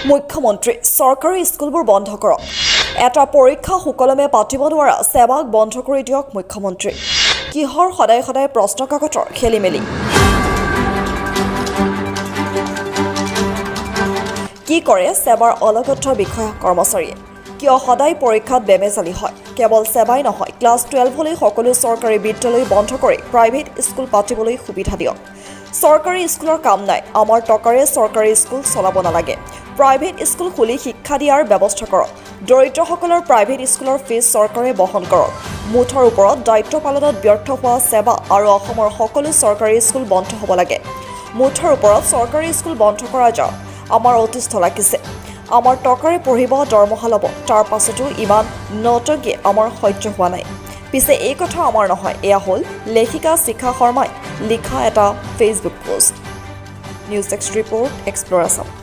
মুখ্যমন্ত্ৰী চৰকাৰী স্কুলবোৰ বন্ধ কৰক এটা পৰীক্ষা সুকলমে পাতিব নোৱাৰা সেৱাক বন্ধ কৰি দিয়ক মুখ্যমন্ত্ৰী কিহৰ সদায় সদায় প্ৰশ্ন কাকতৰ খেলিমেলি কি কৰে সেৱাৰ অলগদ বিষয়া কৰ্মচাৰীয়ে কিয় সদায় পৰীক্ষাত বেমেজালি হয় কেৱল সেৱাই নহয় ক্লাছ 12 লৈ সকলো চৰকাৰী বিদ্যালয় বন্ধ কৰি প্ৰাইভেট স্কুল পাতিবলৈ সুবিধা দিয়ক চৰকাৰী স্কুলৰ কাম নাই আমাৰ টকাৰে চৰকাৰী স্কুল চলাব নালাগে প্ৰাইভেট স্কুল খুলি শিক্ষা দিয়াৰ ব্যৱস্থা কৰক দৰিদ্ৰসকলৰ প্ৰাইভেট স্কুলৰ ফিজ চৰকাৰে বহন কৰক মুঠৰ ওপৰত দায়িত্ব পালনত ব্যৰ্থ হোৱা সেৱা আৰু অসমৰ সকলো চৰকাৰী স্কুল বন্ধ হ'ব লাগে মুঠৰ ওপৰত চৰকাৰী স্কুল বন্ধ কৰা যাওক আমাৰ অতিষ্ঠ লাগিছে আমাৰ টকাৰে পঢ়িব দৰমহ ল'ব তাৰ পাছতো ইমান নটকি আমাৰ সহ্য হোৱা নাই পিছে এই কথা আমাৰ নহয় এয়া হ'ল লেখিকা শিখা শৰ্মাই লিখা এটা Facebook post news desk report explore Assam